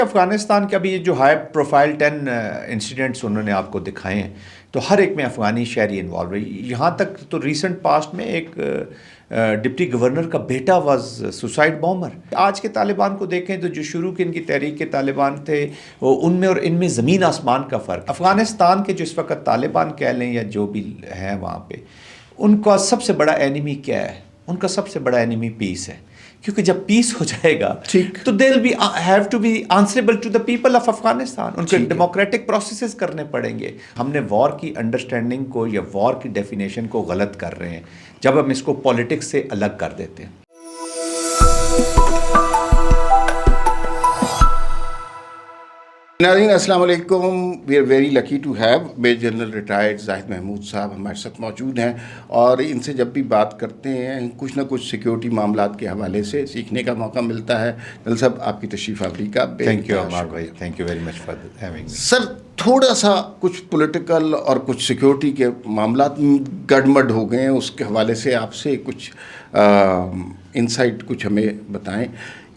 افغانستان کے ابھی یہ جو ہائی پروفائل 10 انسیڈنٹس انہوں نے آپ کو دکھائے ہیں تو ہر ایک میں افغانی شہری انوالو ہے. یہاں تک تو ریسنٹ پاسٹ میں ایک ڈپٹی گورنر کا بیٹا واز سوسائڈ بومبر. آج کے طالبان کو دیکھیں تو جو شروع کے ان کی تحریک کے طالبان تھے وہ ان میں اور ان میں زمین آسمان کا فرق. افغانستان کے جو اس وقت طالبان کہہ لیں یا جو بھی ہیں وہاں پہ، ان کا سب سے بڑا اینیمی کیا ہے؟ ان کا سب سے بڑا اینیمی پیس ہے. کیونکہ جب پیس ہو جائے گا تو they will be have to be answerable to the people of Afghanistan. ان کو ڈیموکریٹک پروسیسز کرنے پڑیں گے. ہم نے وار کی انڈرسٹینڈنگ کو یا وار کی ڈیفینیشن کو غلط کر رہے ہیں جب ہم اس کو پولیٹکس سے الگ کر دیتے ہیں. ناظرین السلام علیکم. We are very lucky to have major general retired Zahid Mahmood sahab ہمارے ساتھ موجود ہیں، اور ان سے جب بھی بات کرتے ہیں کچھ نہ کچھ سیکیورٹی معاملات کے حوالے سے سیکھنے کا موقع ملتا ہے. جنرل صاحب آپ کی تشریف آوری کا تھینک یو عمار بھائی، thank you very much for having me. Sir تھوڑا سا کچھ پولیٹیکل اور کچھ سیکیورٹی کے معاملات گڑمڈ ہو گئے ہیں، اس کے حوالے سے آپ سے کچھ انسائٹ کچھ ہمیں بتائیں.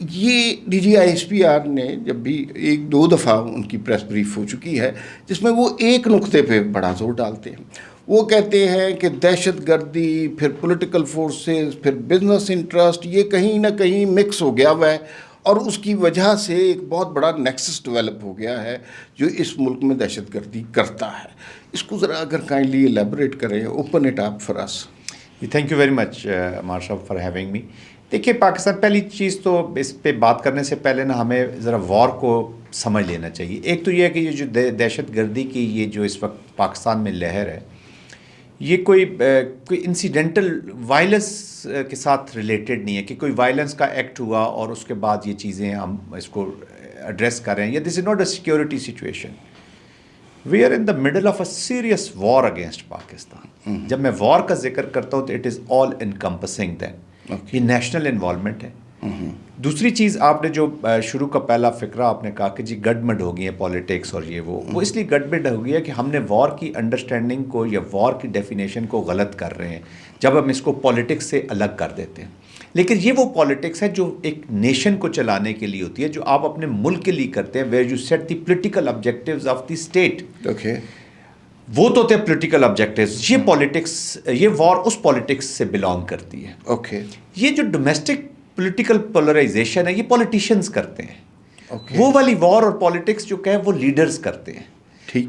یہ D G I S P R نے جب بھی ایک دو دفعہ ان کی پریس بریف ہو چکی ہے جس میں وہ ایک نقطے پہ بڑا زور ڈالتے ہیں. وہ کہتے ہیں کہ دہشت گردی، پھر پولیٹیکل فورسز، پھر بزنس انٹرسٹ، یہ کہیں نہ کہیں مکس ہو گیا ہوا ہے، اور اس کی وجہ سے ایک بہت بڑا نیکسس ڈیولپ ہو گیا ہے جو اس ملک میں دہشت گردی کرتا ہے. اس کو ذرا اگر کائنڈلی ایلیبوریٹ کریں، open it up for us. Thank you very much Ammar sahab for having می. دیکھیے پاکستان، پہلی چیز تو اس پہ بات کرنے سے پہلے نا ہمیں ذرا وار کو سمجھ لینا چاہیے. ایک تو یہ ہے کہ یہ جو دہشت گردی کی یہ جو اس وقت پاکستان میں لہر ہے، یہ کوئی انسیڈنٹل وائلنس کے ساتھ ریلیٹڈ نہیں ہے کہ کوئی وائلنس کا ایکٹ ہوا اور اس کے بعد یہ چیزیں ہم اس کو ایڈریس کر رہے ہیں. یا this is not a security situation. We are in the middle of a serious war against Pakistan. جب میں وار کا ذکر کرتا ہوں تو اٹ از آل انکمپسنگ دین. یہ نیشنل انوالومنٹ ہے. دوسری چیز، آپ نے جو شروع کا پہلا فقرہ آپ نے کہا کہ جی گڈمڈ ہو گئی ہے پولیٹکس اور یہ وہ اس لیے گڈمڈ ہو گئی ہے کہ ہم نے وار کی انڈرسٹینڈنگ کو یا وار کی ڈیفینیشن کو غلط کر رہے ہیں جب ہم اس کو پولیٹکس سے الگ کر دیتے ہیں. لیکن یہ وہ پولیٹکس ہے جو ایک نیشن کو چلانے کے لیے ہوتی ہے، جو آپ اپنے ملک کے لیے کرتے ہیں، where you set the political objectives of the state. وہ تو ہوتے ہیں پولیٹیکل آبجیکٹیوز. یہ پولیٹکس، یہ وار اس پولیٹکس سے بلانگ کرتی ہے. یہ جو ڈومیسٹک پولیٹیکل پولرائزیشن ہے یہ پولیٹیشینز کرتے ہیں. وہ والی وار اور پولیٹکس جو کہ وہ لیڈرز کرتے ہیں.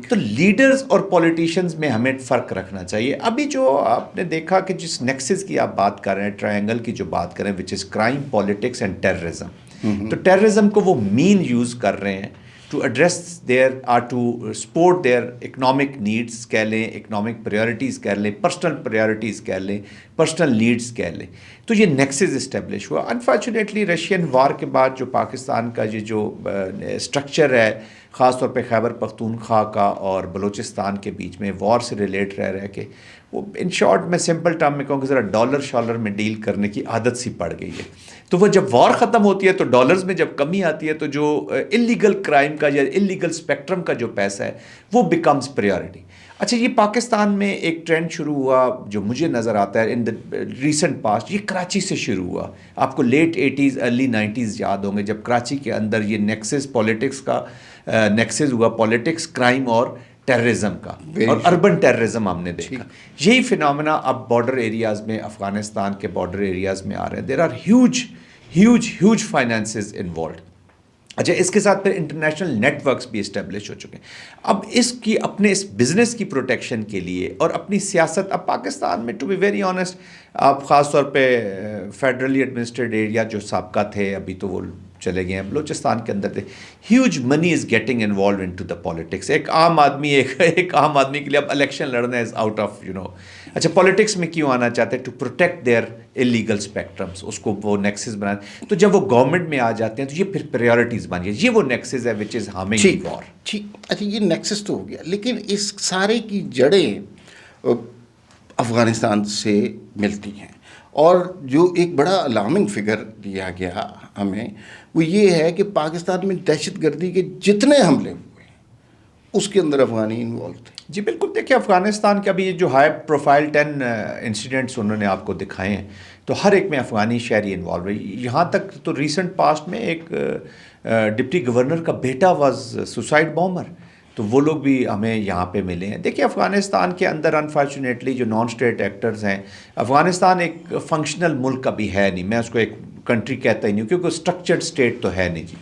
تو لیڈرز اور پولیٹیشینز میں ہمیں فرق رکھنا چاہیے. ابھی جو آپ نے دیکھا کہ جس نیکسس کی آپ بات کر رہے ہیں، ٹرائنگل کی جو بات کر رہے ہیں، which is crime, politics and terrorism. تو ٹیررزم کو وہ مین یوز کر رہے ہیں to address their to support their economic needs کہہ لیں، اکنامک پریورٹیز کہہ لیں، پرسنل پریورٹیز کہہ لیں، پرسنل نیڈس کہہ لیں. تو یہ نیکسز اسٹیبلش ہوا. انفارچونیٹلی رشین وار کے بعد جو پاکستان کا یہ جو اسٹرکچر ہے، خاص طور پہ خیبر پختونخوا کا اور بلوچستان کے بیچ میں وار سے ریلیٹ رہ کے وہ ان شارٹ میں سمپل ٹرم میں کہوں کہ ذرا ڈالر شالر میں ڈیل کرنے کی عادت سی پڑ گئی ہے. تو وہ جب وار ختم ہوتی ہے تو ڈالرز میں جب کمی آتی ہے تو جو انلیگل کرائم کا یا انلیگل اسپیکٹرم کا جو پیسہ ہے وہ بیکمز پریورٹی. اچھا، یہ پاکستان میں ایک ٹرینڈ شروع ہوا جو مجھے نظر آتا ہے ان دا ریسنٹ پاسٹ. یہ کراچی سے شروع ہوا. آپ کو لیٹ 80s ارلی 90s یاد ہوں گے جب کراچی کے اندر یہ نیکسس پولیٹکس کا نیکسس ہوا، پولیٹکس، کرائم اور ٹیررزم کا، اور اربن ٹیررزم ہم نے دیکھا. یہی فنامنا اب بارڈر ایریاز میں، افغانستان کے بارڈر ایریاز میں آ رہے ہیں. There are huge finances involved. اچھا، اس کے ساتھ پھر انٹرنیشنل نیٹ ورکس بھی اسٹیبلش ہو چکے ہیں. اب اس کی اپنے اس بزنس کی پروٹیکشن کے لیے اور اپنی سیاست، اب پاکستان میں ٹو بی ویری آنیسٹ، آپ خاص طور پہ فیڈرلی ایڈمنسٹریڈ ایریا جو سابقہ تھے ابھی تو وہ چلے گئے ہیں، بلوچستان کے اندر تھے. Huge money is getting involved into the politics. ایک عام آدمی ایک عام آدمی کے لیے اب الیکشن لڑنا از آؤٹ آف اچھا، پالیٹکس میں کیوں آنا چاہتے ہیں؟ To protect their illegal spectrums. اس کو وہ نیکسز بنائیں. تو جب وہ گورنمنٹ میں آ جاتے ہیں تو یہ پھر پریورٹیز بن گئی. یہ وہ نیکسز ہے وچ از ہارمنگ وار. ٹھیک. اچھا، یہ نیکسس تو ہو گیا، لیکن اس سارے کی جڑیں افغانستان سے ملتی ہیں. اور جو ایک بڑا الارمنگ فگر دیا گیا ہمیں وہ یہ ہے کہ پاکستان میں دہشت گردی کے جتنے حملے ہوئے اس کے اندر افغانی انوالو تھے؟ جی بالکل، دیکھیں افغانستان کے ابھی یہ جو ہائی پروفائل 10 انسیڈنٹس انہوں نے آپ کو دکھائے ہیں تو ہر ایک میں افغانی شہری انوالو ہے. یہاں تک تو ریسنٹ پاسٹ میں ایک ڈپٹی گورنر کا بیٹا واز سوسائڈ بامبر، تو وہ لوگ بھی ہمیں یہاں پہ ملے ہیں. دیکھیں افغانستان کے اندر انفارچونیٹلی جو نان اسٹیٹ ایکٹرز ہیں، افغانستان ایک فنکشنل ملک ابھی ہے نہیں، میں اس کو ایک کنٹری کہتا ہی نہیں کیونکہ اسٹرکچرڈ اسٹیٹ تو ہے نہیں جی،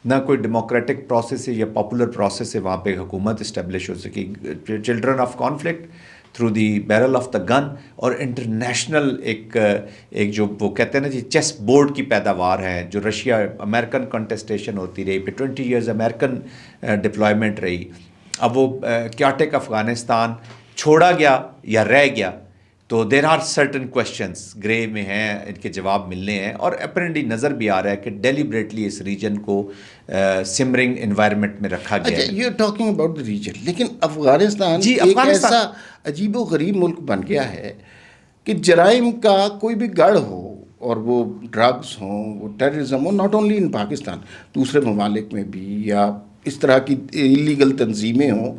نہ کوئی ڈیموکریٹک پروسیس ہے یا پاپولر پروسیس ہے وہاں پہ حکومت اسٹیبلش ہو سکی. Children of conflict through the barrel of the gun, اور انٹرنیشنل ایک جو وہ کہتے ہیں نا جی چیس بورڈ کی پیداوار ہے، جو رشیا امریکن کنٹسٹیشن ہوتی رہی، پھر 20 ایئرز امریکن ڈپلائمنٹ رہی. اب وہ کیاٹک افغانستان چھوڑا گیا یا رہ گیا، تو دیر آر سرٹن کوشچنس گرے میں ہیں، ان کے جواب ملنے ہیں، اور اپرنٹلی نظر بھی آ رہا ہے کہ ڈیلیبریٹلی اس ریجن کو سمرنگ انوائرمنٹ میں رکھا گیا ہے. اچھا، you are talking about the region, لیکن افغانستان جی، ایک ایسا عجیب و غریب ملک بن گیا ہے کہ جرائم کا کوئی بھی گڑھ ہو، اور وہ ڈرگس ہوں، وہ terrorism who, not only in Pakistan, دوسرے ممالک میں بھی، یا اس طرح کی ایلیگل تنظیمیں ہوں،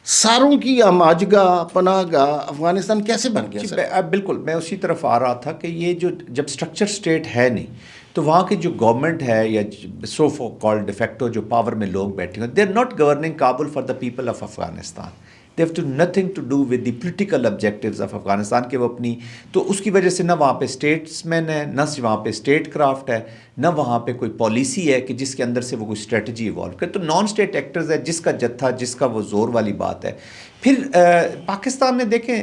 ساروں کی ہماجگاہ پناہ گاہ افغانستان کیسے بن گیا سر؟ بالکل، میں اسی طرف آ رہا تھا کہ یہ جو جب اسٹرکچر اسٹیٹ ہے نہیں تو وہاں کی جو گورنمنٹ ہے یا سو کالڈ ڈیفیکٹو جو پاور میں لوگ بیٹھے ہوئے، they are not governing Kabul for the people of Afghanistan. They have to nothing to do with the political objectives of Afghanistan کے وہ اپنی، تو اس کی وجہ سے نہ وہاں پہ اسٹیٹس مین ہے، نہ وہاں پہ اسٹیٹ کرافٹ ہے، نہ وہاں پہ کوئی پالیسی ہے کہ جس کے اندر سے وہ کوئی اسٹریٹجی ایوالو کرے. تو نان اسٹیٹ ایکٹرز ہے، جس کا جتھا، جس کا وہ زور والی بات ہے. پھر پاکستان نے دیکھیں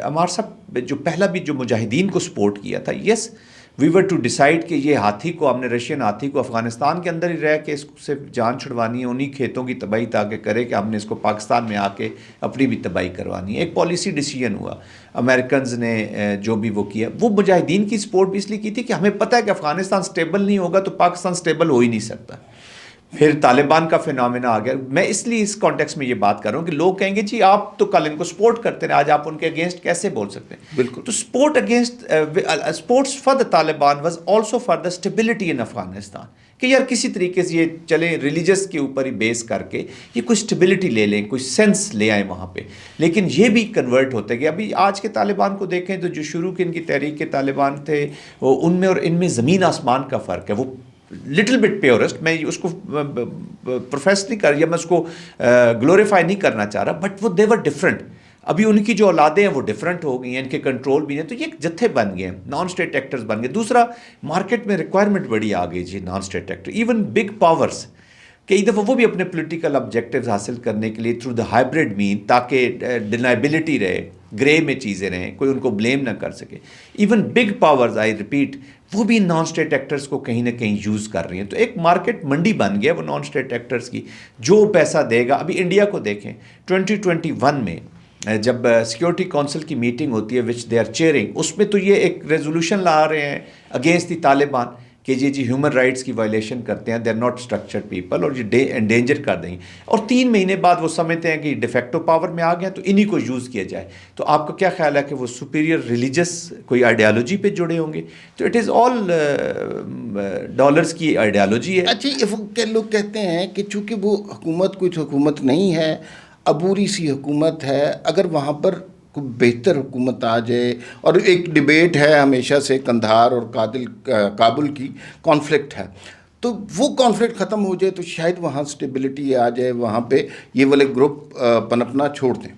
عمار صاحب جو پہلا بھی جو مجاہدین کو سپورٹ کیا تھا، یس وی ور ٹو ڈیسائیڈ کہ یہ ہاتھی کو، ہم نے رشین ہاتھی کو افغانستان کے اندر ہی رہ کے اس سے جان چھڑوانی ہے، انہی کھیتوں کی تباہی تاکہ کرے کہ ہم نے اس کو پاکستان میں آ کے اپنی بھی تباہی کروانی ہے. ایک پالیسی ڈیسیجن ہوا، امریکنز نے جو بھی وہ کیا، وہ مجاہدین کی سپورٹ بھی اس لیے کی تھی کہ ہمیں پتہ ہے کہ افغانستان سٹیبل نہیں ہوگا تو پاکستان سٹیبل ہو ہی نہیں سکتا. پھر طالبان کا فینومینا آ گیا. میں اس لیے اس کانٹیکس میں یہ بات کر رہا ہوں کہ لوگ کہیں گے جی آپ تو کل ان کو سپورٹ کرتے رہے، آج آپ ان کے اگینسٹ کیسے بول سکتے ہیں؟ بالکل. تو support against sports for the Taliban was also for the stability in Afghanistan, کہ یار کسی طریقے سے یہ چلیں ریلیجس کے اوپر ہی بیس کر کے یہ کوئی اسٹیبلٹی لے لیں، کوئی سینس لے آئیں وہاں پہ. لیکن یہ بھی کنورٹ ہوتے گئے. ابھی آج کے طالبان کو دیکھیں تو جو شروع کے ان کی تحریک کے طالبان تھے، وہ ان میں اور ان میں زمین آسمان کا فرق ہے. وہ لٹل بٹ پیورسٹ، میں اس کو پروفیس نہیں کر، یا میں اس کو گلوریفائی نہیں کرنا چاہ رہا، بٹ وہ دے ور ڈفرینٹ. ابھی ان کی جو اولادیں ہیں وہ ڈفرینٹ ہو گئی ہیں، ان کے کنٹرول بھی ہیں، تو یہ ایک جتھے بن گئے ہیں، نان اسٹیٹ ایکٹرز بن گئے. دوسرا، مارکیٹ میں ریکوائرمنٹ بڑی آ گئی جی non state actor, even big powers, کئی دفعہ وہ بھی اپنے پولیٹیکل آبجیکٹیوز حاصل کرنے کے لیے تھرو دا ہائبرڈ مین، تاکہ ڈینائبلٹی رہے، گرے میں چیزیں رہیں، کوئی ان کو بلیم نہ کر سکے. Even big powers, I repeat, وہ بھی نان اسٹیٹ ایکٹرز کو کہیں نہ کہیں یوز کر رہی ہیں. تو ایک مارکیٹ منڈی بن گیا وہ نان اسٹیٹ ایکٹرز کی، جو پیسہ دے گا. ابھی انڈیا کو دیکھیں 2021 میں جب سیکورٹی کونسل کی میٹنگ ہوتی ہے وچ دے آر چیئرنگ، اس میں تو یہ ایک ریزولوشن لا رہے ہیں اگینسٹ دی طالبان کہ یہ جی ہیومن رائٹس کی وائلیشن کرتے ہیں، they are not structured people, اور یہ انڈینجر کر دیں گے. اور 3 مہینے بعد وہ سمجھتے ہیں کہ ڈیفیکٹو پاور میں آ گیا تو انہی کو یوز کیا جائے. تو آپ کا کیا خیال ہے کہ وہ سپیریئر ریلیجس کوئی آئیڈیالوجی پہ جڑے ہوں گے؟ تو اٹ از آل ڈالرز کی آئیڈیالوجی ہے. اچھا، لوگ کہتے ہیں کہ چونکہ وہ حکومت کچھ حکومت نہیں ہے، عبوری سی حکومت ہے، اگر وہاں پر کوئی بہتر حکومت آ جائے، اور ایک ڈبیٹ ہے ہمیشہ سے قندھار اور کابل کی کانفلکٹ ہے، تو وہ کانفلکٹ ختم ہو جائے تو شاید وہاں سٹیبلٹی آ جائے، وہاں پہ یہ والے گروپ پنپنا چھوڑ دیں.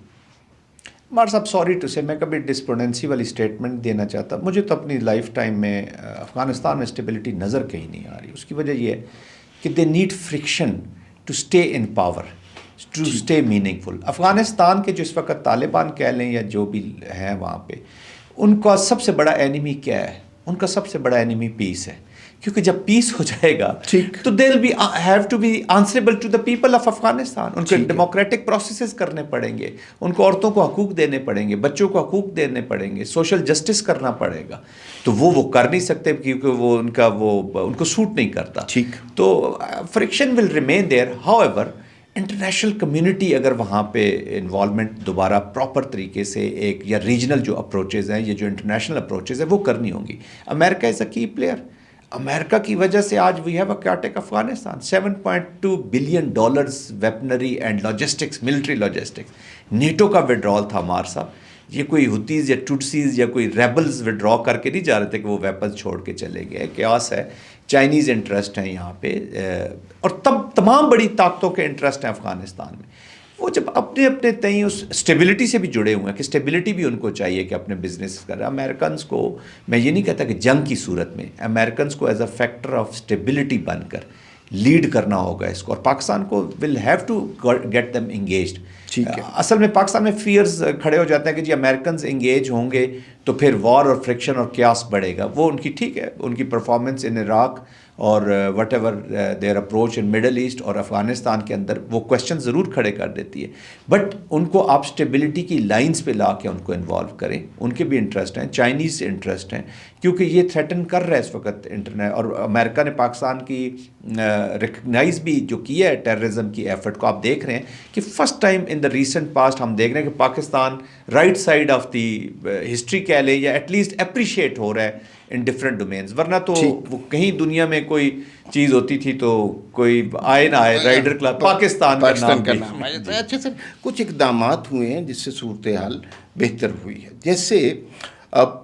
مار صاحب سوری ٹو سے، میں کبھی ڈسپروڈنسی والی اسٹیٹمنٹ دینا چاہتا، مجھے تو اپنی لائف ٹائم میں افغانستان میں اسٹیبلٹی نظر کہیں نہیں آ رہی. اس کی وجہ یہ ہے کہ they need friction to stay in power, to stay meaningful. Afghanistan کے جو اس وقت طالبان کہہ لیں یا جو بھی ہیں وہاں پہ، ان کا سب سے بڑا اینیمی کیا ہے؟ ان کا سب سے بڑا اینیمی پیس ہے. کیونکہ جب پیس ہو جائے گا تو they will be have to be answerable to the people of Afghanistan. ان کو ڈیموکریٹک پروسیسز کرنے پڑیں گے، ان کو عورتوں کو حقوق دینے پڑیں گے، بچوں کو حقوق دینے پڑیں گے، سوشل جسٹس کرنا پڑے گا. تو وہ کر نہیں سکتے کیونکہ وہ ان کو سوٹ نہیں کرتا. تو friction will remain there. However international community اگر وہاں پہ انوالومنٹ دوبارہ پراپر طریقے سے ایک، یا ریجنل جو اپروچز ہیں، یہ جو انٹرنیشنل اپروچز ہیں وہ کرنی ہوں گی. امریکہ از اے کی پلیئر. امریکہ کی وجہ سے آج we have a chaotic Afghanistan. $7.2 billion weaponry and logistics, military logistics. NATO کا وڈرال تھا عمار صاحب. یہ کوئی ہوتیز یا ٹوٹسیز یا کوئی ریبلز وڈرا کر کے نہیں جا رہے تھے کہ وہ ویپنز چھوڑ کے چلے گئے. کیاس ہے, چائنیز انٹرسٹ ہیں یہاں پہ, اور تمام بڑی طاقتوں کے انٹرسٹ ہیں افغانستان میں. وہ جب اپنے اپنے تئیں اس اسٹیبلٹی سے بھی جڑے ہوئے ہیں کہ اسٹیبلٹی بھی ان کو چاہیے کہ اپنے بزنس کریں. امریکنز کو میں یہ نہیں کہتا کہ جنگ کی صورت میں, امریکنز کو as a factor of stability بن کر لیڈ کرنا ہوگا اس کو, اور پاکستان کو will have to get them engaged. اصل میں پاکستان میں فیئرز کھڑے ہو جاتے ہیں کہ جی امریکنز انگیج ہوں گے تو پھر وار اور فرکشن اور کیاس بڑھے گا. وہ ان کی ٹھیک ہے, ان کی پرفارمنس ان عراق اور whatever their approach in middle east اور افغانستان کے اندر وہ کوشچن ضرور کھڑے کر دیتی ہے, بٹ ان کو آپ اسٹیبلٹی کی لائنس پہ لا کے ان کو انوالو کریں. ان کے بھی انٹرسٹ ہیں, چائنیز انٹرسٹ ہیں, کیونکہ یہ تھریٹن کر رہا ہے اس وقت انٹرنیٹ, اور امریکہ نے پاکستان کی ریکگنائز بھی جو کیا ہے ٹیررزم کی ایفرٹ کو. آپ دیکھ رہے ہیں کہ first time in the recent past ہم دیکھ رہے ہیں کہ Pakistan right side of the history کہہ لیں یا ایٹ لیسٹ اپریشیٹ ہو رہا ہے ان ڈفرینٹ ڈومینز. ورنہ تو وہ کہیں دنیا میں کوئی چیز ہوتی تھی تو کوئی آئے نہ آئے رائڈر کلب پاکستان کا نام آیا. اچھا سر, کچھ اقدامات ہوئے ہیں جس سے صورتحال بہتر ہوئی ہے, جیسے اب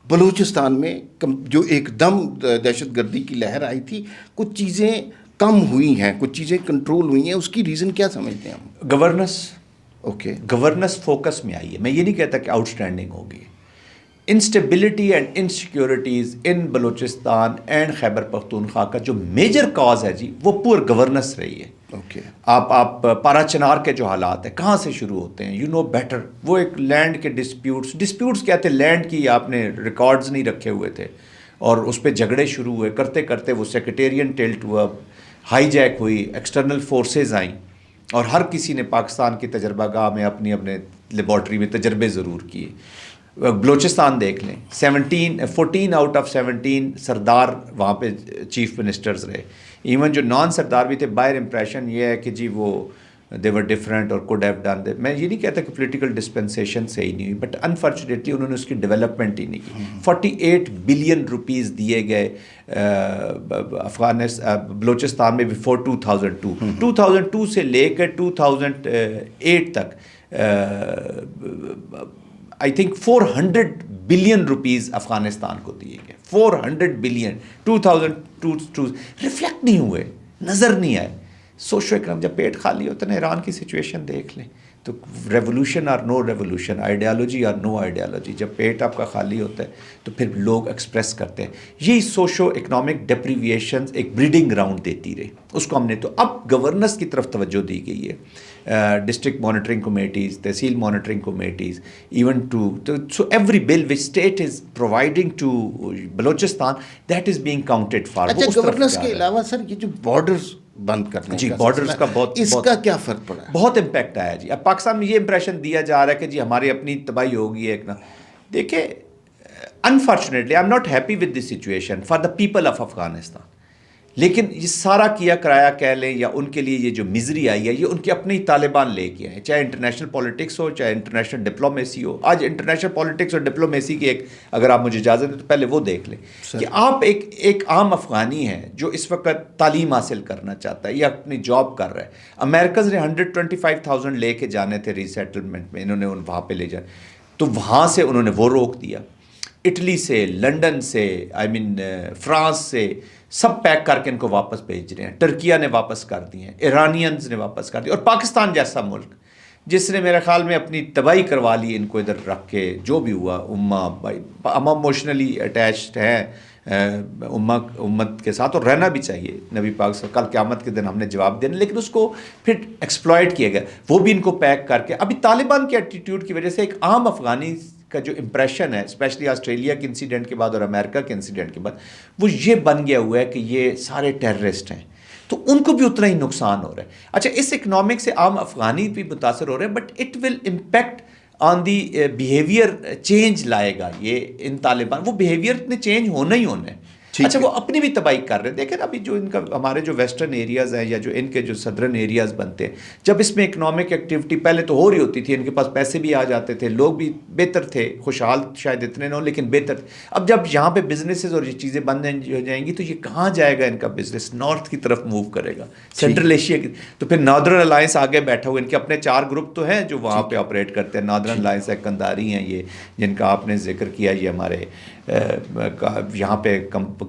بلوچستان میں جو ایک دم دہشت گردی کی لہر آئی تھی, کچھ چیزیں کم ہوئی ہیں, کچھ چیزیں کنٹرول ہوئی ہیں, اس کی ریزن کیا سمجھتے ہیں ہم؟ گورننس. اوکے, گورننس فوکس میں آئی ہے. میں یہ نہیں کہتا کہ آؤٹ اسٹینڈنگ ہوگی. Instability and insecurities in Balochistan and Khyber Pakhtunkhwa کا جو میجر کاز ہے جی وہ پور گورننس رہی ہے. اوکے, آپ پارا چنار کے جو حالات ہیں کہاں سے شروع ہوتے ہیں, یو نو بیٹر. وہ ایک لینڈ کے ڈسپیوٹس کیا تھے, لینڈ کی آپ نے ریکارڈز نہیں رکھے ہوئے تھے اور اس پہ جھگڑے شروع ہوئے, کرتے کرتے وہ سیکریٹیرین ٹلٹ ہوا, ہائی جیک ہوئی, ایکسٹرنل فورسز آئیں, اور ہر کسی نے پاکستان کی تجربہ گاہ میں اپنے لیبارٹری میں تجربے ضرور کیے. بلوچستان دیکھ لیں, 14 آؤٹ آف 17 سردار وہاں پہ چیف منسٹرز رہے. ایون جو نان سردار بھی تھے, باہر امپریشن یہ ہے کہ جی وہ دے ور ڈفرینٹ اور کوڈ ہیو ڈن. میں یہ نہیں کہتا کہ پولیٹیکل ڈسپنسیشن سے ہی نہیں ہوئی, بٹ انفارچونیٹلی انہوں نے اس کی ڈیولپمنٹ ہی نہیں کی. 48 بلین روپیز دیے گئے بلوچستان میں بفور 2002 سے لے کر 2008 تک I think 400 billion rupees Afghanistan کو دیے گئے. 400 بلین 2002 ریفلیکٹ نہیں ہوئے, نظر نہیں آئے. سوشو اکنام, جب پیٹ خالی ہوتا ہے نا, ایران کی سچویشن دیکھ لیں تو ریولوشن اور نو ریولوشن, آئیڈیالوجی اور نو آئیڈیالوجی, جب پیٹ آپ کا خالی ہوتا ہے تو پھر لوگ ایکسپریس کرتے ہیں. یہی سوشو اکنامک ڈپریویشنز ایک بریڈنگ گراؤنڈ دیتی رہی, اس کو ہم نے. تو اب گورننس کی طرف توجہ دی گئی ہے, district monitoring committees, tehsil monitoring committees, even so every bill which state is providing to Balochistan that is being counted for. اچھا, گورننس کے علاوہ سر یہ جو بارڈرز بند کرنے جی, بارڈرز کا بہت اس کا کیا فرق پڑا ہے؟ بہت امپیکٹ آیا جی. اب پاکستان میں یہ امپریشن دیا جا رہا ہے کہ جی ہماری اپنی تباہی ہوگی ایک نا. دیکھیں, unfortunately I am not happy with this situation for the people of Afghanistan, لیکن یہ سارا کیا کرایا کہہ لیں یا ان کے لیے یہ جو مزری آئی ہے یہ ان کے اپنے ہی طالبان لے کے آئے, چاہے انٹرنیشنل پالیٹکس ہو چاہے انٹرنیشنل ڈپلومیسی ہو. آج انٹرنیشنل پالیٹکس اور ڈپلومیسی کی ایک, اگر آپ مجھے اجازت دیں تو پہلے وہ دیکھ لیں کہ آپ ایک عام افغانی ہے جو اس وقت تعلیم حاصل کرنا چاہتا ہے یا اپنی جاب کر رہا ہے. امریکنز نے 125,000 لے کے جانے تھے ریسیٹلمنٹ میں, انہوں نے وہاں پہ لے جانے, تو وہاں سے انہوں نے وہ روک دیا. اٹلی سے, لنڈن سے, فرانس سے سب پیک کر کے ان کو واپس بھیج رہے ہیں. ٹرکیہ نے واپس کر دی ہیں, ایرانینز نے واپس کر دی, اور پاکستان جیسا ملک جس نے میرے خیال میں اپنی تباہی کروا لی ان کو ادھر رکھ کے, جو بھی ہوا. ہم ایموشنلی اٹیچڈ ہیں امت کے ساتھ, اور رہنا بھی چاہیے. نبی پاک سے کل قیامت کے دن ہم نے جواب دینا, لیکن اس کو پھر ایکسپلائٹ کیا گیا. وہ بھی ان کو پیک کر کے, ابھی طالبان کے ایٹیٹیوڈ کی وجہ سے ایک عام افغانی کا جو امپریشن ہے, اسپیشلی آسٹریلیا کے انسیڈنٹ کے بعد اور امریکہ کے انسیڈنٹ کے بعد, وہ یہ بن گیا ہوا ہے کہ یہ سارے ٹیررسٹ ہیں, تو ان کو بھی اتنا ہی نقصان ہو رہا ہے. اچھا, اس اکنامک سے عام افغانی بھی متاثر ہو رہے ہیں, but it will impact on the behaviour change لائے گا یہ ان طالبان. وہ بیہیویئر نے چینج ہونا ہی ہونا ہے. اچھا وہ اپنی بھی تباہی کر رہے ہیں. دیکھیں ابھی جو ان کا ہمارے جو ویسٹرن ایریاز ہیں یا جو ان کے جو صدرن ایریاز بنتے ہیں, جب اس میں اکنامک ایکٹیویٹی پہلے تو ہو رہی ہوتی تھی, ان کے پاس پیسے بھی آ جاتے تھے, لوگ بھی بہتر تھے, خوشحال شاید اتنے نہ ہو لیکن بہتر تھے. اب جب یہاں پہ بزنسز اور یہ چیزیں بند ہو جائیں گی تو یہ کہاں جائے گا ان کا بزنس؟ نارتھ کی طرف موو کرے گا, سینٹرل ایشیا کی. تو پھر ناردرن الائنس آگے بیٹھا ہوا, ان کے اپنے 4 گروپ تو ہیں جو وہاں پہ آپریٹ کرتے ہیں. ناردرن الائنس ہے, کنداری ہیں یہ جن کا آپ نے ذکر کیا, یہ ہمارے یہاں پہ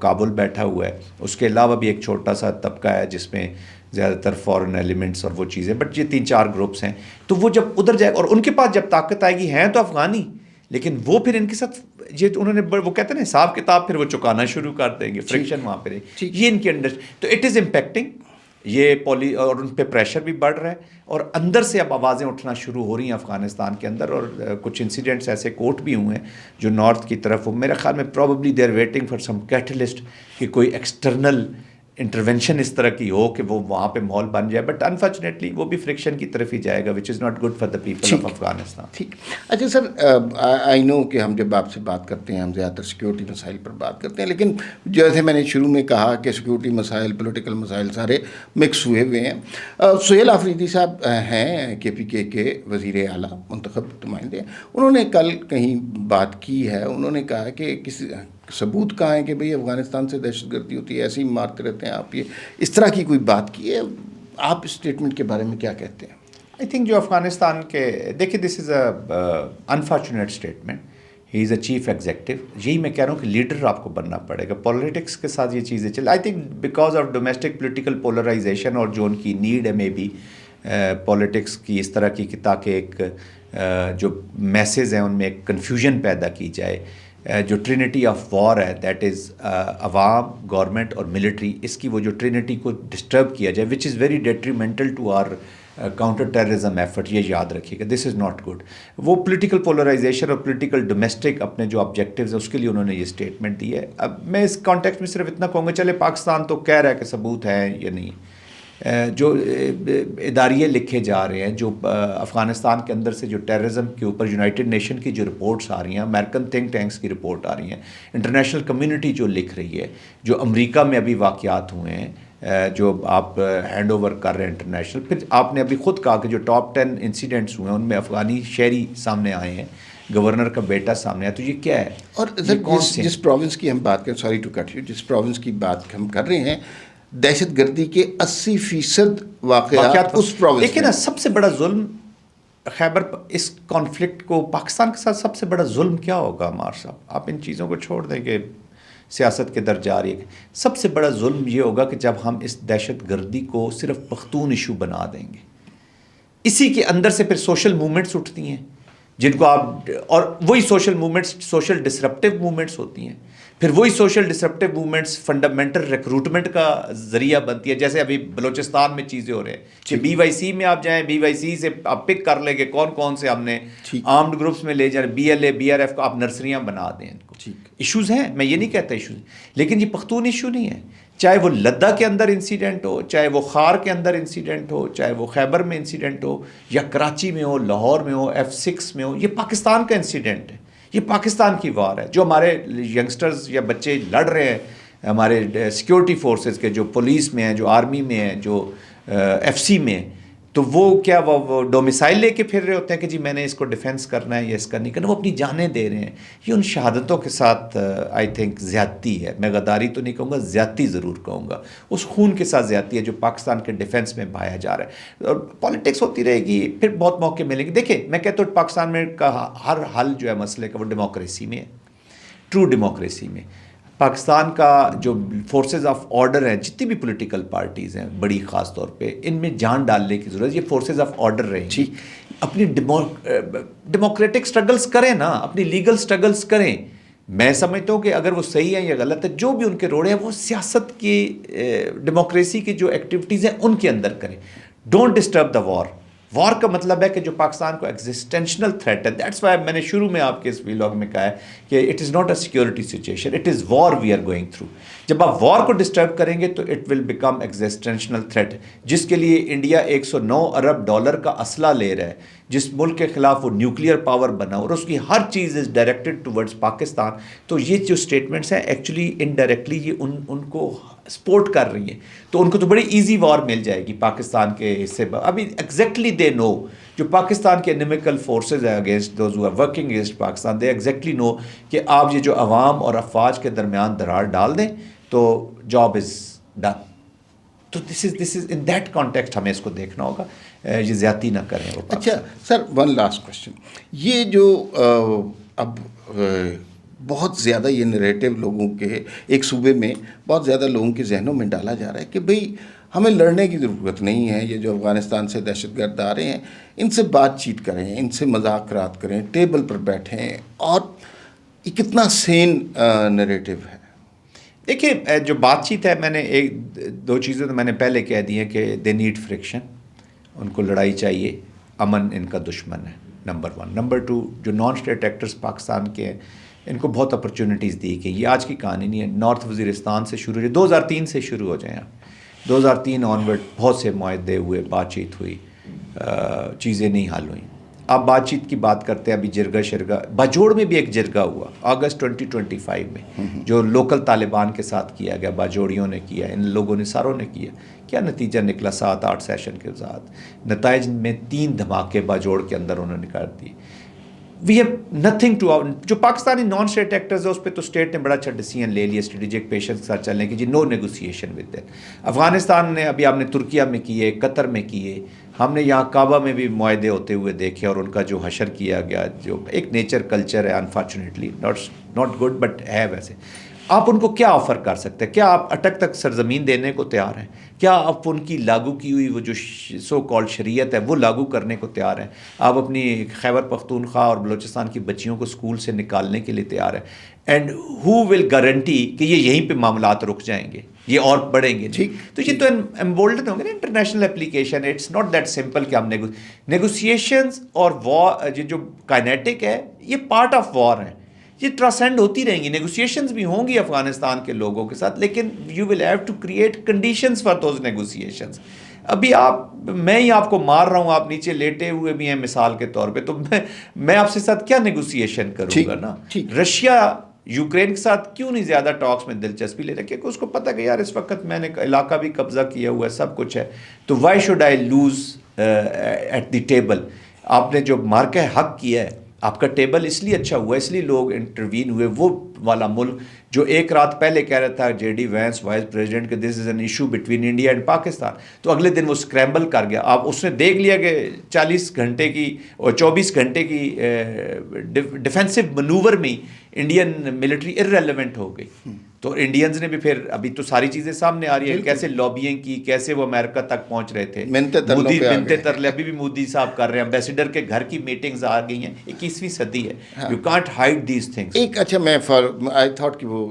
کابل بیٹھا ہوا ہے. اس کے علاوہ بھی ایک چھوٹا سا طبقہ ہے جس میں زیادہ تر فورن ایلیمنٹس اور وہ چیزیں, بٹ یہ 3-4 گروپس ہیں. تو وہ جب ادھر جائے, اور ان کے پاس جب طاقت آئے گی, ہیں تو افغانی لیکن وہ پھر ان کے ساتھ یہ انہوں نے وہ کہتے ہیں نا حساب کتاب پھر وہ چکانا شروع کر دیں گے, فرکشن وہاں پہ یہ ان کے انڈر. تو اٹ از امپیکٹنگ یہ اور ان پہ پریشر بھی بڑھ رہا ہے, اور اندر سے اب آوازیں اٹھنا شروع ہو رہی ہیں افغانستان کے اندر. اور کچھ انسیڈنٹس ایسے کوٹ بھی ہوئے ہیں جو نارتھ کی طرف, میرے خیال میں probably they are waiting for some catalyst کہ کوئی ایکسٹرنل انٹرونشن اس طرح کی ہو کہ وہ وہاں پہ ماحول بن جائے. بٹ انفارچونیٹلی وہ بھی فرکشن کی طرف ہی جائے گا, which is not good for the people of Afghanistan. ٹھیک. اچھا سر, آئی نو کہ ہم جب آپ سے بات کرتے ہیں ہم زیادہ تر سیکورٹی مسائل پر بات کرتے ہیں, لیکن جیسے میں نے شروع میں کہا کہ سیکورٹی مسائل, پولیٹیکل مسائل سارے مکس ہوئے ہوئے ہیں. سہیل آفریدی صاحب ہیں KPK کے وزیر اعلیٰ منتخب نمائندے, انہوں نے کل کہیں بات کی ہے, انہوں نے کہا کہ کسی ثبوت کہاں ہے کہ بھئی افغانستان سے دہشت گردی ہوتی ہے, ایسے ہی مارتے رہتے ہیں آپ, یہ اس طرح کی کوئی بات کی ہے. آپ اس اسٹیٹمنٹ کے بارے میں کیا کہتے ہیں؟ آئی تھنک جو افغانستان کے, دیکھیے دس از اے انفارچونیٹ اسٹیٹمنٹ. ہی از اے چیف ایگزیکٹو. یہی میں کہہ رہا ہوں کہ لیڈر آپ کو بننا پڑے گا. پولیٹکس کے ساتھ یہ چیزیں چل, I think because of domestic political polarisation, اور جو ان کی نیڈ ہے مے بی پولیٹکس کی اس طرح کی کہ تاکہ ایک جو میسز ہیں ان میں ایک کنفیوژن پیدا کی جائے. جو ٹرینٹی آف وار ہے دیٹ از عوام, گورنمنٹ اور ملٹری, اس کی وہ جو ٹرینٹی کو ڈسٹرب کیا جائے which is very detrimental to our counter terrorism effort. یہ یاد رکھیے گا, دس از ناٹ گڈ. وہ پولیٹیکل پولرائزیشن اور پولیٹیکل ڈومیسٹک اپنے جو آبجیکٹیوز ہیں اس کے لیے انہوں نے یہ اسٹیٹمنٹ دی ہے. اب میں اس کانٹیکسٹ میں صرف اتنا کہوں گا, چلے پاکستان تو کہہ رہا ہے کہ ثبوت ہے یا نہیں, جو اداریے لکھے جا رہے ہیں, جو افغانستان کے اندر سے جو ٹیررزم کے اوپر یونائٹڈ نیشن کی جو رپورٹس آ رہی ہیں, امریکن تھنک ٹینکس کی رپورٹ آ رہی ہیں, انٹرنیشنل کمیونٹی جو لکھ رہی ہے, جو امریکہ میں ابھی واقعات ہوئے ہیں جو آپ ہینڈ اوور کر رہے ہیں انٹرنیشنل. پھر آپ نے ابھی خود کہا کہ جو ٹاپ 10 انسیڈنٹس ہوئے ہیں ان میں افغانی شہری سامنے آئے ہیں, گورنر کا بیٹا سامنے آیا. تو یہ کیا ہے؟ اور جس پروونس کی ہم بات کریں, سوری ٹو کٹ یو, جس پروونس کی بات ہم کر رہے ہیں, دہشت گردی کے 80% واقعات اس پروونس. لیکن نا سب سے بڑا ظلم خیبر, اس کانفلکٹ کو پاکستان کے ساتھ سب سے بڑا ظلم کیا ہوگا عمار صاحب؟ آپ ان چیزوں کو چھوڑ دیں کہ سیاست کے در جا رہی ہے. سب سے بڑا ظلم یہ ہوگا کہ جب ہم اس دہشت گردی کو صرف پختون ایشو بنا دیں گے. اسی کے اندر سے پھر سوشل موومنٹس اٹھتی ہیں جن کو آپ, اور وہی social movements social disruptive movements ہوتی ہیں. پھر وہی social disruptive movements fundamental recruitment کا ذریعہ بنتی ہے. جیسے ابھی بلوچستان میں چیزیں ہو رہے ہیں کہ BYC میں آپ جائیں, BYC سے آپ پک کر لیں گے کون کون سے ہم نے آرمڈ گروپس میں لے جائیں, BLA BRF کو آپ نرسریاں بنا دیں. ان کو ایشوز ہیں, میں یہ نہیں کہتا ایشوز, لیکن یہ پختون ایشو نہیں ہے. چاہے وہ لدہ کے اندر انسیڈنٹ ہو, چاہے وہ خار کے اندر انسیڈنٹ ہو, چاہے وہ خیبر میں انسیڈنٹ ہو, یا کراچی میں ہو, لاہور میں ہو, F6 میں ہو, یہ پاکستان کا انسیڈنٹ ہے, یہ پاکستان کی وار ہے. جو ہمارے ینگسٹرز یا بچے لڑ رہے ہیں ہمارے سیکورٹی فورسز کے, جو پولیس میں ہیں, جو آرمی میں ہیں, جو FC میں ہیں, تو وہ کیا وہ ڈومیسائل لے کے پھر رہے ہوتے ہیں کہ جی میں نے اس کو ڈیفینس کرنا ہے یا اس کا نہیں کرنا. وہ اپنی جانیں دے رہے ہیں. یہ ان شہادتوں کے ساتھ آئی تھنک زیادتی ہے. میں غداری تو نہیں کہوں گا, زیادتی ضرور کہوں گا. اس خون کے ساتھ زیادتی ہے جو پاکستان کے ڈیفینس میں بہایا جا رہا ہے. اور پالیٹکس ہوتی رہے گی, پھر بہت موقع ملیں گے. دیکھیں میں کہتا ہوں پاکستان میں کا ہر حل جو ہے مسئلے کا وہ ڈیموکریسی میں ہے, ٹرو ڈیموکریسی میں. پاکستان کا جو فورسز آف آرڈر ہیں, جتنی بھی پولیٹیکل پارٹیز ہیں بڑی خاص طور پہ, ان میں جان ڈالنے کی ضرورت. یہ فورسز آف آرڈر رہیں گی, اپنی ڈیموکریٹک سٹرگلز کریں نا, اپنی لیگل سٹرگلز کریں. میں سمجھتا ہوں کہ اگر وہ صحیح ہیں یا غلط ہے, جو بھی ان کے روڑے ہیں وہ سیاست کی ڈیموکریسی کی جو ایکٹیویٹیز ہیں ان کے اندر کریں. ڈونٹ ڈسٹرب دا وار. وار کا مطلب ہے کہ جو پاکستان کو ایگزسٹینشنل تھریٹ ہے. دیٹس وائی میں نے شروع میں آپ کے اس ویلاگ میں کہا ہے کہ it is not a security situation, it is war we are going through. جب آپ وار کو ڈسٹرب کریں گے تو it will become existential threat, جس کے لیے انڈیا $109 ارب کا اسلحہ لے رہا ہے, جس ملک کے خلاف وہ نیوکلیئر پاور بنا اور اس کی ہر چیز از ڈائریکٹڈ ٹورڈز پاکستان. تو یہ جو اسٹیٹمنٹس ہیں ایکچولی انڈائریکٹلی یہ ان کو سپورٹ کر رہی ہیں. تو ان کو تو بڑی ایزی وار مل جائے گی پاکستان کے حصے. ابھی ایگزیکٹلی دے نو جو پاکستان کے انیمیکل فورسز ہیں against those who are working against Pakistan, they exactly know کہ آپ یہ جو عوام اور افواج کے درمیان درار ڈال دیں تو جاب از ڈن. تو دس از ان دیٹ کانٹیکسٹ ہمیں اس کو دیکھنا ہوگا, یہ زیادتی نہ کریں وہ. اچھا سر, ون لاسٹ کوشچن. یہ جو اب بہت زیادہ یہ نریٹو لوگوں کے ایک صوبے میں بہت زیادہ لوگوں کے ذہنوں میں ڈالا جا رہا ہے کہ بھئی ہمیں لڑنے کی ضرورت نہیں ہے, یہ جو افغانستان سے دہشت گرد آ رہے ہیں ان سے بات چیت کریں, ان سے مذاکرات کریں, ٹیبل پر بیٹھیں, اور یہ کتنا سین نریٹو ہے. دیکھیے جو بات چیت ہے, میں نے ایک دو چیزیں تو میں نے پہلے کہہ دی ہیں کہ دے نیڈ فرکشن, ان کو لڑائی چاہیے, امن ان کا دشمن ہے نمبر 1. نمبر 2 جو نان اسٹیٹ ایکٹرز پاکستان کے ہیں ان کو بہت اپرچونیٹیز دی گئی. یہ آج کی کہانی نہیں ہے, نارتھ وزیرستان سے شروع ہوئی, 2003 سے شروع ہو جائیں آپ, 2003 آنورڈ بہت سے معاہدے ہوئے, بات چیت ہوئی, چیزیں نہیں حل ہوئیں. آپ بات چیت کی بات کرتے ہیں, ابھی جرگا شرگا باجوڑ میں بھی ایک جرگا ہوا اگست 2025 میں جو لوکل طالبان کے ساتھ کیا گیا, باجوڑیوں نے کیا, ان لوگوں نے ساروں نے کیا. کیا نتیجہ نکلا 7-8 سیشن کے ساتھ؟ نتائج میں 3 دھماکے باجوڑ کے اندر انہوں نے کر دی. We have nothing to. جو پاکستانی نان اسٹیٹ ایکٹرز ہے اس پہ تو اسٹیٹ نے بڑا اچھا ڈیسیژن لے لیا اسٹریٹجک پیشنس کے ساتھ چلنے کی, جی نو نیگوسیشن ود دیم. افغانستان نے ابھی آپ نے ترکیہ میں کیے, قطر میں کیے, ہم نے یہاں کعبہ میں بھی معاہدے ہوتے ہوئے دیکھے, اور ان کا جو حشر کیا گیا, جو ایک نیچر کلچر ہے انفارچونیٹلی ناٹ گڈ بٹ ہے ویسے. آپ ان کو کیا آفر کر سکتے ہیں؟ کیا آپ اٹک تک سرزمین دینے کو تیار ہیں؟ کیا آپ ان کی لاگو کی ہوئی وہ جو سو کالڈ شریعت ہے وہ لاگو کرنے کو تیار ہیں؟ آپ اپنی خیبر پختونخوا اور بلوچستان کی بچیوں کو اسکول سے نکالنے کے لیے تیار ہیں؟ اینڈ ہو ول گارنٹی کہ یہ یہیں پہ معاملات رک جائیں گے, یہ اور بڑھیں گے؟ تو یہ تو ایمبولڈن ہوں گے نا international application. It's not that simple کہ ہم نیگوسیشنز اور وار یہ جو کائنیٹک ہے یہ پارٹ آف وار ہیں, یہ ٹرانسینڈ ہوتی رہیں گی. نیگوسیشنز بھی ہوں گی افغانستان کے لوگوں کے ساتھ, لیکن you will have to create conditions for those negotiations. ابھی میں ہی آپ کو مار رہا ہوں, آپ نیچے لیٹے ہوئے بھی ہیں مثال کے طور پہ, تو میں آپ سے ساتھ کیا نیگوسیشن کروں گا نا. رشیا یوکرین کے ساتھ کیوں نہیں زیادہ ٹاکس میں دلچسپی لے رہا, کیونکہ اس کو پتہ کہ یار اس وقت میں نے علاقہ بھی قبضہ کیا ہوا ہے, سب کچھ ہے, تو why should I lose at the table. آپ نے جو مارکہ حق کیا ہے, آپ کا ٹیبل اس لیے اچھا ہوا, اس لیے لوگ انٹروین ہوئے. وہ والا ملک جو ایک رات پہلے کہہ رہا تھا J D Vance vice president کہ this is an issue between India and Pakistan, تو اگلے دن وہ اسکریمبل کر گیا. آپ اس نے دیکھ لیا کہ 40 گھنٹے کی اور 24 گھنٹے کی ڈیفینسو منوور میں انڈین ملٹری ارریلیونٹ ہو گئی. تو انڈینز نے بھی پھر ابھی تو ساری چیزیں سامنے آ رہی ہیں, کیسے لابینگ کی, کیسے وہ امریکہ تک پہنچ رہے تھے, منتے ترلے ابھی بھی مودی صاحب کر رہے ہیں, امبیسڈر کے گھر کی میٹنگز آ گئی ہیں. 21ویں صدی ہے, you can't hide these things. ایک اچھا میں آئی تھاٹ کہ وہ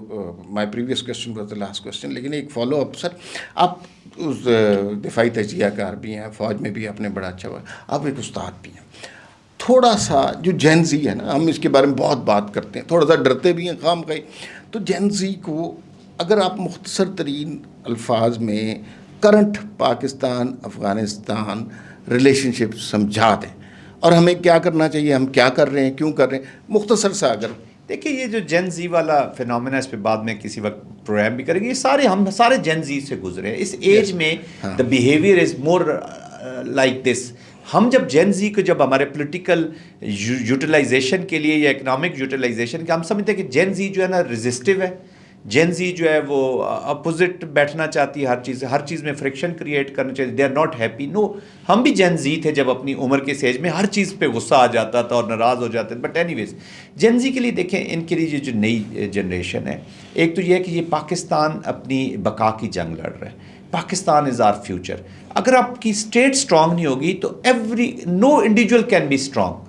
my previous question was the last question, لیکن ایک فالو اپ. سر آپ اس دفاعی تجزیہ کار بھی ہیں, فوج میں بھی آپ نے بڑا اچھا ہوا, آپ ایک استاد بھی ہیں. تھوڑا سا جو جین زی ہے نا, ہم اس کے بارے میں بہت بات کرتے ہیں, تھوڑا سا ڈرتے بھی ہیں خام خواہ, تو جین زی کو اگر آپ مختصر ترین الفاظ میں کرنٹ پاکستان افغانستان ریلیشن شپ سمجھا دیں, اور ہمیں کیا کرنا چاہیے, ہم کیا کر رہے ہیں, کیوں کر رہے ہیں, مختصر سا اگر. دیکھیے یہ جو جین زی والا فینومینا, اس پہ بعد میں کسی وقت پروگرام بھی کریں گے. یہ ہم سارے جین زی سے گزرے ہیں. اس ایج میں the behaviour is more like this. ہم جب جین زی کو جب ہمارے پولیٹیکل یوٹیلائزیشن کے لیے یا اکنامک یوٹیلائزیشن کے, ہم سمجھتے ہیں کہ جین زی جو ہے نا ریزسٹیو ہے, جین زی جو ہے وہ اپوزٹ بیٹھنا چاہتی ہے, ہر چیز میں فرکشن کریٹ کرنا چاہیے, دے آر ناٹ ہیپی. نو, ہم بھی جین زی تھے جب اپنی عمر کے سیج میں ہر چیز پہ غصہ آ جاتا تھا اور ناراض ہو جاتے تھے. بٹ اینی ویز جین زی کے لیے دیکھیں, ان کے لیے جو نئی جنریشن ہے, ایک تو یہ ہے کہ یہ پاکستان اپنی بقا کی جنگ لڑ رہا ہے. پاکستان از آر فیوچر. اگر آپ کی اسٹیٹ اسٹرانگ نہیں ہوگی تو نو انڈیویجول کین بی اسٹرانگ.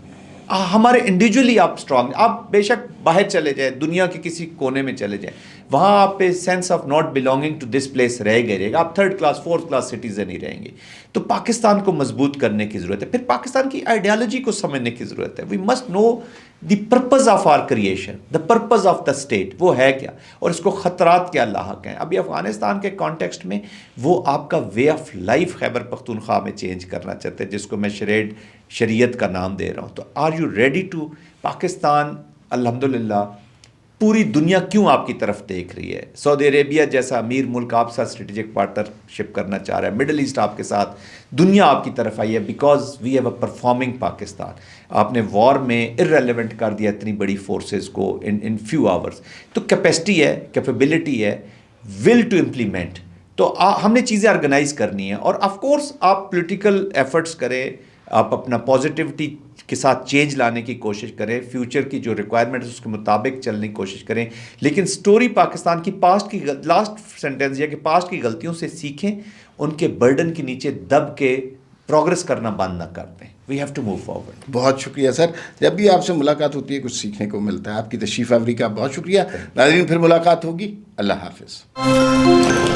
ہمارے انڈیویجولی آپ اسٹرانگ, آپ بے شک باہر چلے جائیں, دنیا کے کسی کونے میں چلے جائیں, وہاں آپ پہ sense of not belonging to this place رہ گئے رہے گا, آپ third class fourth class citizen ہی رہیں گے. تو پاکستان کو مضبوط کرنے کی ضرورت ہے. پھر پاکستان کی آئیڈیالوجی کو سمجھنے کی ضرورت ہے. We must know the purpose of our creation, the purpose of the state, وہ ہے کیا اور اس کو خطرات کیا لاحق ہیں. ابھی افغانستان کے کانٹیکسٹ میں وہ آپ کا way of life Khyber Pakhtunkhwa میں چینج کرنا چاہتے ہیں, جس کو میں شریعت کا نام دے رہا ہوں. تو are you ready to, Pakistan الحمدللہ پوری دنیا کیوں آپ کی طرف دیکھ رہی ہے. سعودی عربیہ جیسا امیر ملک آپ کے ساتھ اسٹریٹجک پارٹنرشپ کرنا چاہ رہا ہے. مڈل ایسٹ آپ کے ساتھ, دنیا آپ کی طرف آئی ہے because we have a performing Pakistan. آپ نے وار میں ارریلیونٹ کر دیا اتنی بڑی فورسز کو ان فیو آورس. تو کیپیسٹی ہے, کیپیبلٹی ہے, ول ٹو امپلیمنٹ. تو ہم نے چیزیں آرگنائز کرنی ہیں. اور آف کورس آپ پولیٹیکل ایفرٹس کریں, آپ اپنا پازیٹیوٹی کے ساتھ چینج لانے کی کوشش کریں, فیوچر کی جو ریکوائرمنٹ ہے اس کے مطابق چلنے کی کوشش کریں. لیکن سٹوری پاکستان کی پاسٹ کی لاسٹ سینٹینس یہ کہ پاسٹ کی غلطیوں سے سیکھیں, ان کے برڈن کے نیچے دب کے پروگرس کرنا بند نہ کر دیں. We have to move forward. بہت شکریہ سر, جب بھی آپ سے ملاقات ہوتی ہے کچھ سیکھنے کو ملتا ہے. آپ کی تشریف آوری کا بہت شکریہ. ناظرین پھر ملاقات ہوگی. اللہ حافظ.